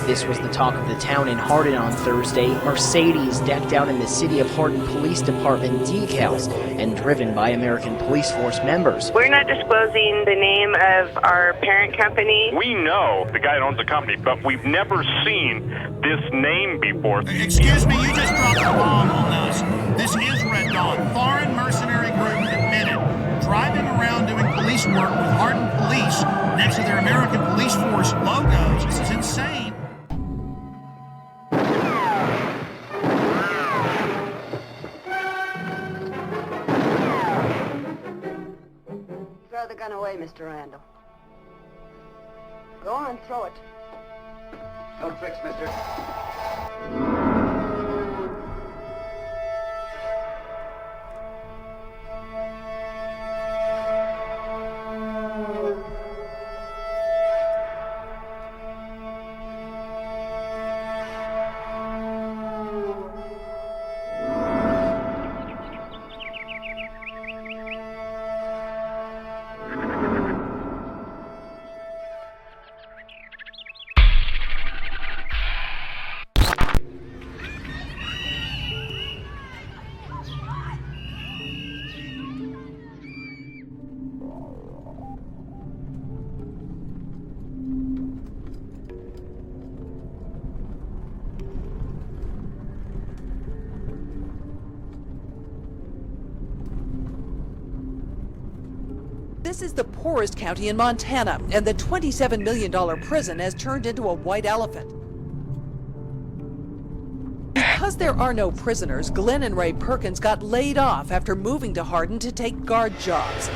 This was the talk of the town in Hardin on Thursday. Mercedes decked out in the City of Hardin Police Department decals and driven by American Police Force members. We're not disclosing the name of our parent company. We know the guy that owns the company, but we've never seen this name before. Excuse me, you just dropped a bomb on us. This is Red Dawn. Foreign mercenary group admitted driving around doing police work with Hardin Police next to their American Police Force logos. This is insane. Throw the gun away, Mr. Randall. Go on, throw it. No tricks, mister. This is the poorest county in Montana, and the $27 million prison has turned into a white elephant. Because there are no prisoners, Glenn and Ray Perkins got laid off after moving to Hardin to take guard jobs.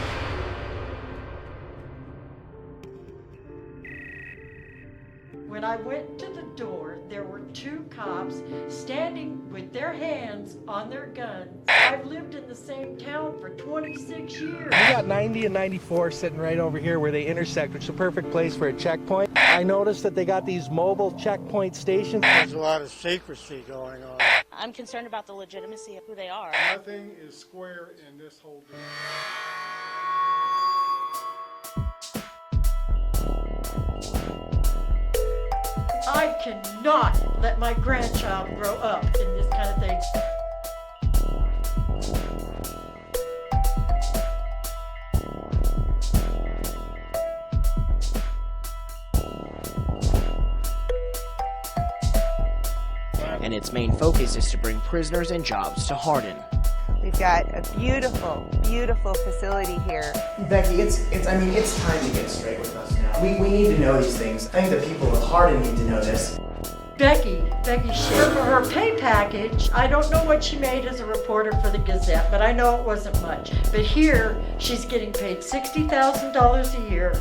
When I went to the door, there were two cops standing with their hands on their guns. I've lived in the same town for 26 years. We got 90 and 94 sitting right over here where they intersect, which is a perfect place for a checkpoint. I noticed that they got these mobile checkpoint stations. There's a lot of secrecy going on. I'm concerned about the legitimacy of who they are. Nothing is square in this whole deal. I cannot let my grandchild grow up in this kind of thing. And its main focus is to bring prisoners and jobs to Hardin. We've got a beautiful, beautiful facility here. Becky, it's time to get straight with us now. We need to know these things. I think the people of Hardin need to know this. Becky shared her pay package. I don't know what she made as a reporter for the Gazette, but I know it wasn't much. But here, she's getting paid $60,000 a year,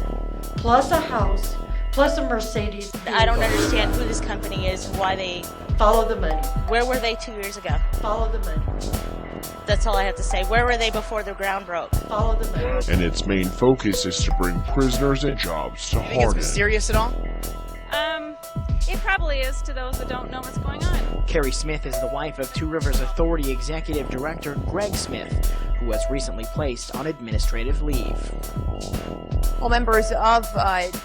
plus a house, plus a Mercedes. I don't understand who this company is and why they... Follow the money. Where were they 2 years ago? Follow the money. That's all I have to say. Where were they before the ground broke? Follow the money. And its main focus is to bring prisoners and jobs to Hardin. Think it's mysterious at all? It probably is to those that don't know what's going on. Carrie Smith is the wife of Two Rivers Authority Executive Director Greg Smith, who was recently placed on administrative leave. Well, members of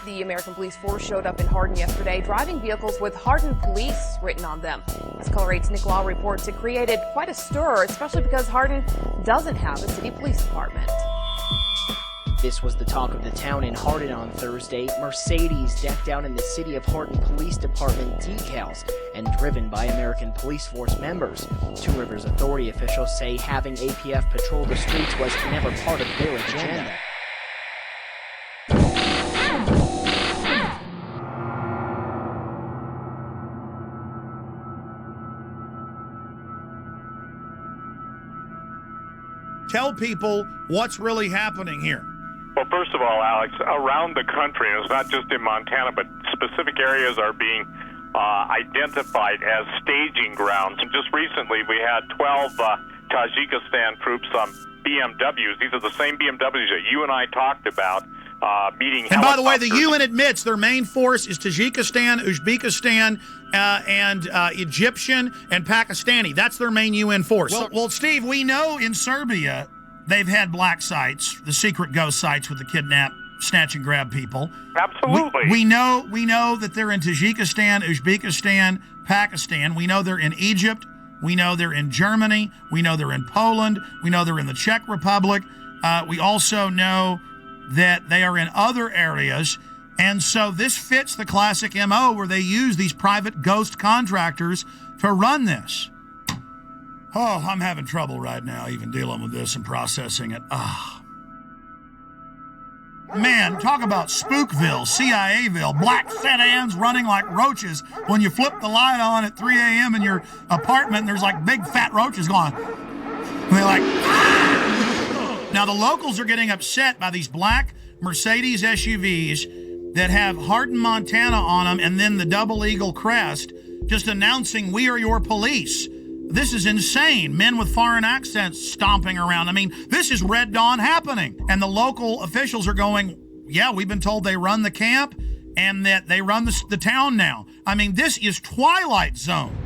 the American Police Force showed up in Hardin yesterday, driving vehicles with Hardin Police written on them. As Color 8's Nick Law reports, it created quite a stir, especially because Hardin doesn't have a city police department. This was the talk of the town in Hardin on Thursday. Mercedes decked out in the City of Hardin Police Department decals and driven by American Police Force members. Two Rivers Authority officials say having APF patrol the streets was never part of their agenda. Tell people what's really happening here. Well, first of all, Alex, around the country, and it's not just in Montana, but specific areas are being identified as staging grounds. And just recently, we had 12 Tajikistan troops on BMWs. These are the same BMWs that you and I talked about meeting. And by the way, the UN admits their main force is Tajikistan, Uzbekistan, and Egyptian and Pakistani. That's their main UN force. Well, Steve, we know in Serbia they've had black sites, the secret ghost sites with the kidnapped snatch and grab people. Absolutely. We know that they're in Tajikistan, Uzbekistan, Pakistan. We know they're in Egypt. We know they're in Germany. We know they're in Poland. We know they're in the Czech Republic. We also know that they are in other areas. And so this fits the classic MO where they use these private ghost contractors to run this. Oh, I'm having trouble right now even dealing with this and processing it. Man, talk about Spookville, CIAville, black sedans running like roaches when you flip the light on at 3 a.m. in your apartment and there's like big fat roaches going. And they're like, ah! Now the locals are getting upset by these black Mercedes SUVs that have Hardin, Montana on them and then the double eagle crest just announcing we are your police. This is insane. Men with foreign accents stomping around. I mean, this is Red Dawn happening. And the local officials are going, yeah, we've been told they run the camp and that they run the town now. I mean, this is Twilight Zone.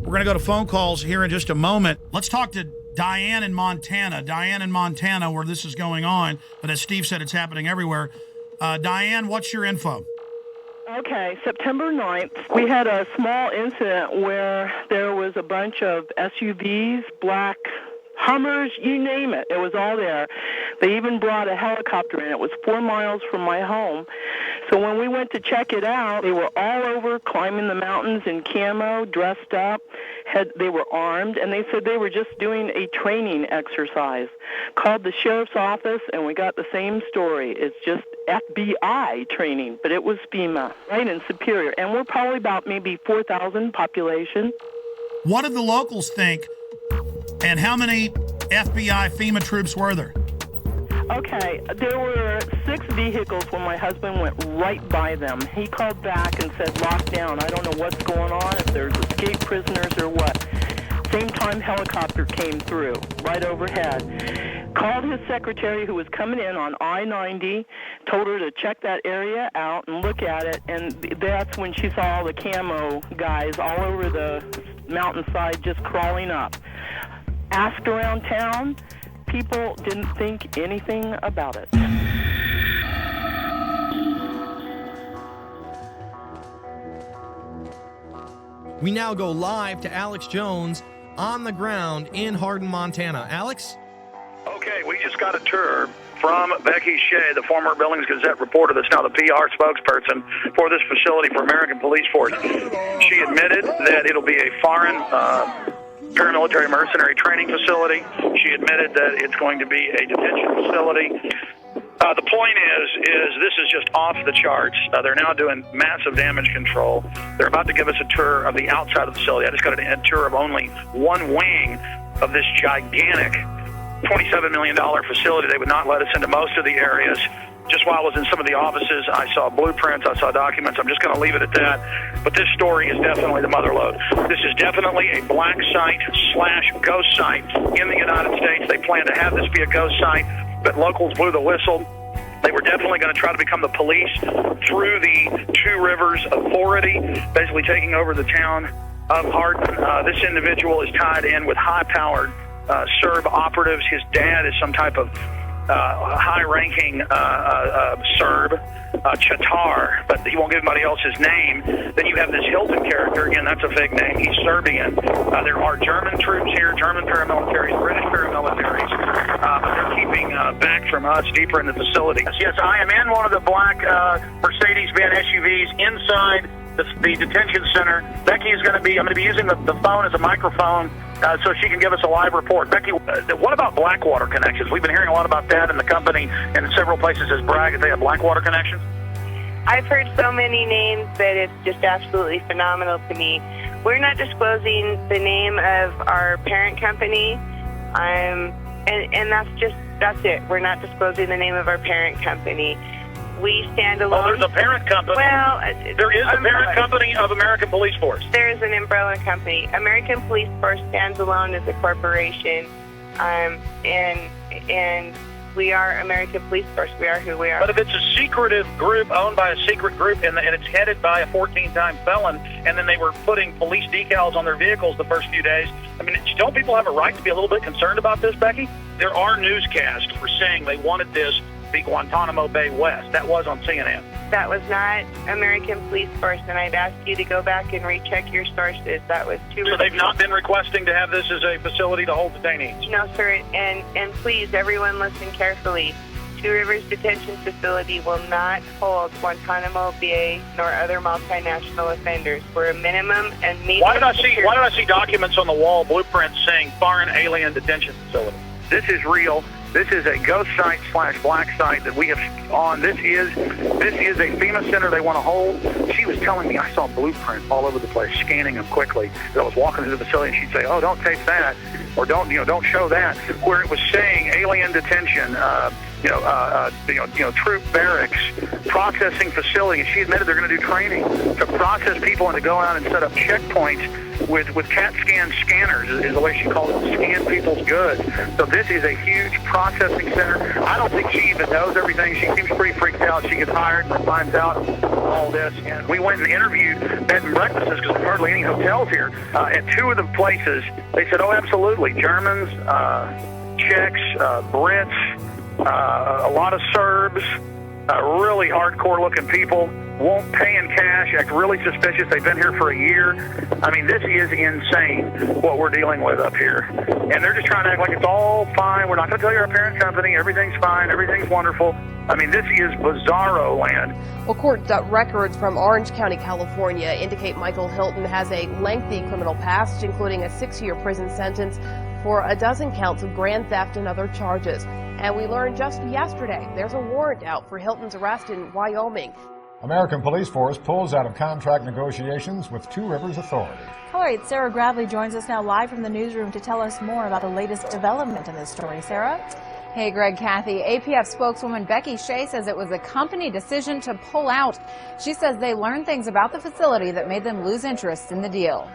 We're going to go to phone calls here in just a moment. Let's talk to Diane in Montana. Diane in Montana, where this is going on. But as Steve said, it's happening everywhere. Diane, what's your info? Okay, September 9th, we had a small incident where there was a bunch of SUVs, black Hummers, you name it. It was all there. They even brought a helicopter in. It was 4 miles from my home. So when we went to check it out, they were all over climbing the mountains in camo, dressed up. They were armed, and they said they were just doing a training exercise. Called the sheriff's office, and we got the same story. It's just FBI training, but it was FEMA, right in Superior. And we're probably about maybe 4,000 population. What did the locals think, and how many FBI FEMA troops were there? Okay, there were 6 vehicles when my husband went right by them. He called back and said, lock down. I don't know what's going on, if there's escaped prisoners or what. Same time helicopter came through, right overhead. Called his secretary who was coming in on I-90, told her to check that area out and look at it, and that's when she saw all the camo guys all over the mountainside just crawling up. Asked around town, people didn't think anything about it. We now go live to Alex Jones on the ground in Hardin, Montana. Alex? Okay, we just got a tour from Becky Shea, the former Billings Gazette reporter that's now the PR spokesperson for this facility for American Police Force. She admitted that it'll be a foreign paramilitary mercenary training facility. She admitted that it's going to be a detention facility. The point is this is just off the charts. They're now doing massive damage control. They're about to give us a tour of the outside of the facility. I just got a tour of only one wing of this gigantic $27 million facility. They would not let us into most of the areas. Just while I was in some of the offices, I saw blueprints, I saw documents. I'm just going to leave it at that. But this story is definitely the mother lode. This is definitely a black site / ghost site in the United States. They plan to have this be a ghost site, but locals blew the whistle. They were definitely going to try to become the police through the Two Rivers Authority, basically taking over the town of Hardin. This individual is tied in with high-powered Serb operatives. His dad is some type of high-ranking Serb, Chatar, but he won't give anybody else his name. Then you have this Hilton character. Again, that's a fake name. He's Serbian. There are German troops here, German paramilitaries, British paramilitaries, but they're keeping back from us deeper in the facility. Yes, I am in one of the black Mercedes-Benz SUVs inside the detention center. Becky is going to be, I'm going to be using the phone as a microphone so she can give us a live report. Becky, what about Blackwater connections? We've been hearing a lot about that, and the company in several places has bragged that they have Blackwater connections. I've heard so many names that it's just absolutely phenomenal to me. We're not disclosing the name of our parent company, and that's it. We're not disclosing the name of our parent company. We stand alone. Oh, there's a parent company. Well, there is a parent company of American Police Force. There is an umbrella company. American Police Force stands alone as a corporation, and we are American Police Force. We are who we are. But if it's a secretive group owned by a secret group and it's headed by a 14-time felon, and then they were putting police decals on their vehicles the first few days, I mean, don't people have a right to be a little bit concerned about this, Becky? There are newscasts for saying they wanted this to be Guantanamo Bay West. That was on CNN. That was not American Police Force, and I'd ask you to go back and recheck your sources. That was Two Rivers. So they've not been requesting to have this as a facility to hold detainees? No, sir, and please, everyone listen carefully. Two Rivers Detention Facility will not hold Guantanamo Bay nor other multinational offenders. We're a minimum and medium. Why did I see documents on the wall, blueprints saying foreign alien detention facility? This is real. This is a ghost site / black site that we have on. This is a FEMA center they want to hold. She was telling me I saw blueprints all over the place, scanning them quickly. As I was walking through the facility, and she'd say, "Oh, don't tape that," or "Don't show that," where it was saying alien detention. Troop barracks, processing facility. And she admitted they're going to do training to process people and to go out and set up checkpoints with CAT scan scanners, is the way she called it, to scan people's goods. So this is a huge processing center. I don't think she even knows everything. She seems pretty freaked out. She gets hired and finds out all this. And we went and interviewed bed and breakfasts, because there's hardly any hotels here. At two of the places, they said, "Oh, absolutely. Germans, Czechs, Brits, a lot of Serbs, really hardcore-looking people, won't pay in cash, act really suspicious. They've been here for a year. I mean, this is insane what we're dealing with up here. And they're just trying to act like it's all fine. We're not going to tell you our parent company. Everything's fine. Everything's wonderful. I mean, this is bizarro land. Well, court records from Orange County, California indicate Michael Hilton has a lengthy criminal past, including a 6-year prison sentence for a dozen counts of grand theft and other charges. And we learned just yesterday there's a warrant out for Hilton's arrest in Wyoming. American Police Force pulls out of contract negotiations with Two Rivers Authority. All right, Sarah Gradley joins us now live from the newsroom to tell us more about the latest development in this story. Sarah? Hey, Greg, Kathy. APF spokeswoman Becky Shea says it was a company decision to pull out. She says they learned things about the facility that made them lose interest in the deal.